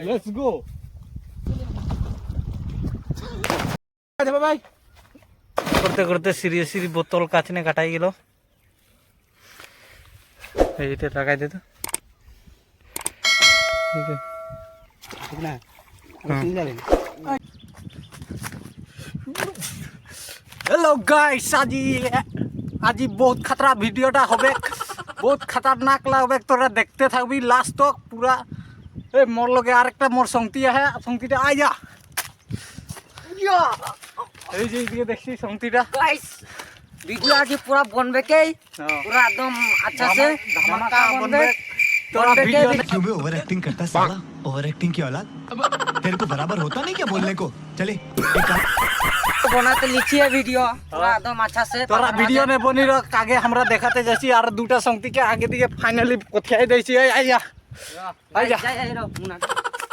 Let's go. ভাই করতে করতে সিরিয়াসলি বোতল কাচনে কাটাই গেল। এইটা লাগাই দে তো। ঠিক না हेलो गाइस আজি बहुत खतरा ভিডিওটা হবে बहुत खतरनाक লাগবে তোরা দেখতে থাকবি লাস্ট তক পুরা এই মোর লগে আরেকটা মোর সংতি আছে সংতিটা আইয়া এই যে দিকে দেখছি সংতিটা गाइस वीडियो आज पूरा बनबे के पूरा एकदम अच्छा से धमाका बनबे तोरा वीडियो क्यों बे ओवर एक्टिंग करता है साला ओवर एक्टिंग की औलाद तेरे को बराबर होता नहीं क्या बोलने को चले एक काम बनाते लीजिए वीडियो पूरा एकदम अच्छा से तोरा वीडियो ने बनी रख आगे हमरा देखाते जासी और दूटा संगति के आगे दिए फाइनली कोथियाई दैसी आइया आइया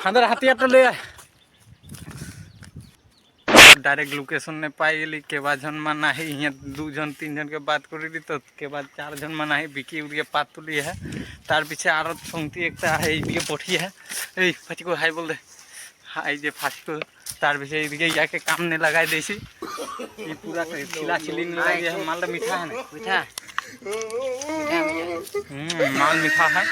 अंदर हथियार तो ले डायरेक्ट लोकेशन ने पाई गेली के बाद जन माना है यहाँ 2 जन 3 जन के बात करी दी तो के बाद 4 जन माना है बिकी उड़िए पात तुली है तार पीछे आर संगति एक है ये पठी है ए फाची को हाई बोल दे हाई जे फाची को तार पीछे ये जाके काम ने लगाई देसी ये पूरा खिला छिली ने लगे है माल मीठा है ना मीठा माल मीठा है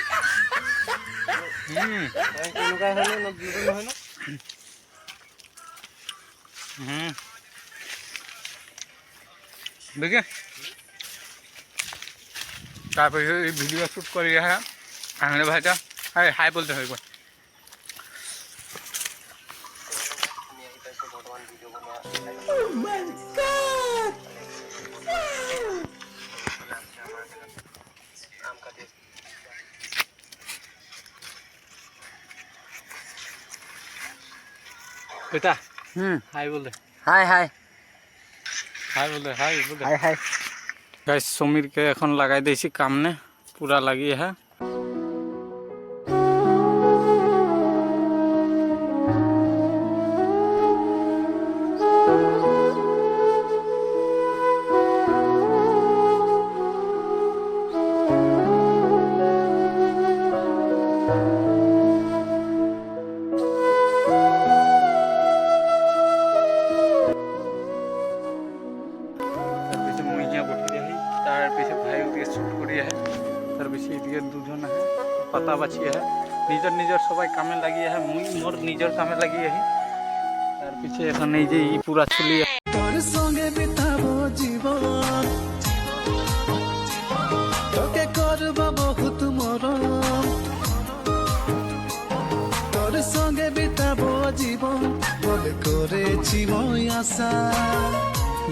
देखिए भिडियो शूट कर भाईटा हाय हाय बोलते हैं बेटा हाय बोल दे हाय हाय हाय बोल दे हाय बोल दे हाय हाय गाइस समीर के এখন লাগাই দেইছি কামনে পুরা লাগিয়ে है तार पीछे भाई दिए शूट करिए है तार पीछे दिए 2 जन है पता बाछिए है निजर निजर सबाई कामे लगी है मुई मोर निजर कामे लगी है तार पीछे এখন এই যে ই পুরা চলি তোর সঙ্গে বিতাবো জীবন তোকে করব বহুত মরম তোর সঙ্গে বিতাবো জীবন বলে করেছি মই আশা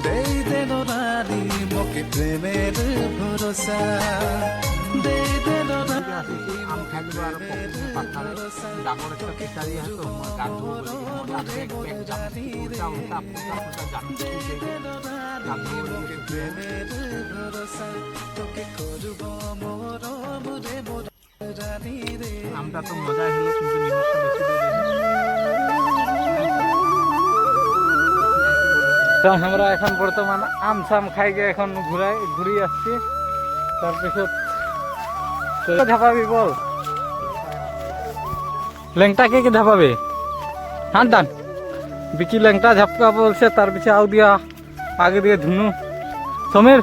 দেই দেন রানী মকে প্রেমের ভরসা দেই দেন রানী আম খাইলো আর পাথারে ডাঙর একটা পিটারি আছে তো মই গান ধরবো বলি আর এক এক জানি উল্টা উল্টা পুটা জানি মকে প্রেমের ভরসা তোকে করব মরম রে মোর রানী রে আমটা তো মজা হলো কিন্তু নিমকটা বেশি দিয়ে তো আমরা এখন বর্তমান আম সাম খাই গে এখন ঘুরি আসছি তার পিছত তো ধাপাবি বল লেংটা কে কি ধাপাবে হান টান বিকি লেংটা ঝাপকা বলছে তার পিছে আউ দিয়া আগে দিয়ে ধুনু সমীর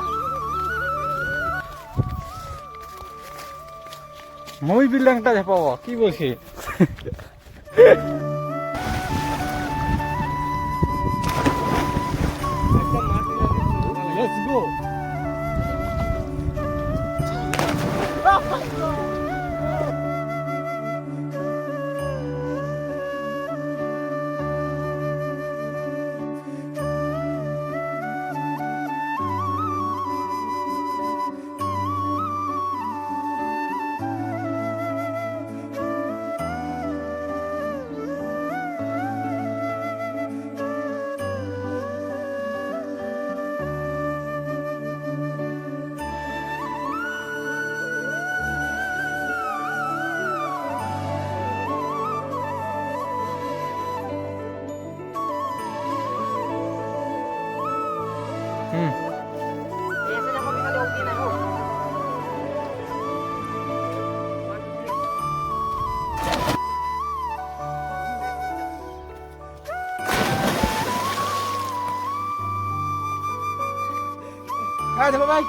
মই বি লেংটা ঝাপাবো কি বলছি Let's go. হ্যাঁ দেখো ভাই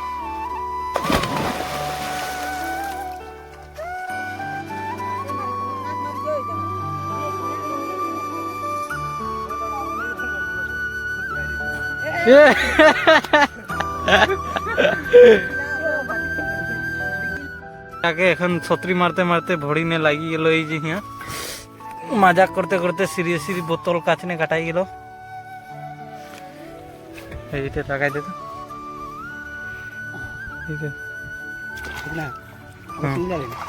তাকে এখন ছত্রি মারতে মারতে ভড়িনে লাগি গেল এই যে হিয়া মজাক করতে করতে সিরিয়াস বোতল কাচনে কাটাই গেল এইটা লাগাই দে তো ঠিক আছে না হুম। ঠিক আছে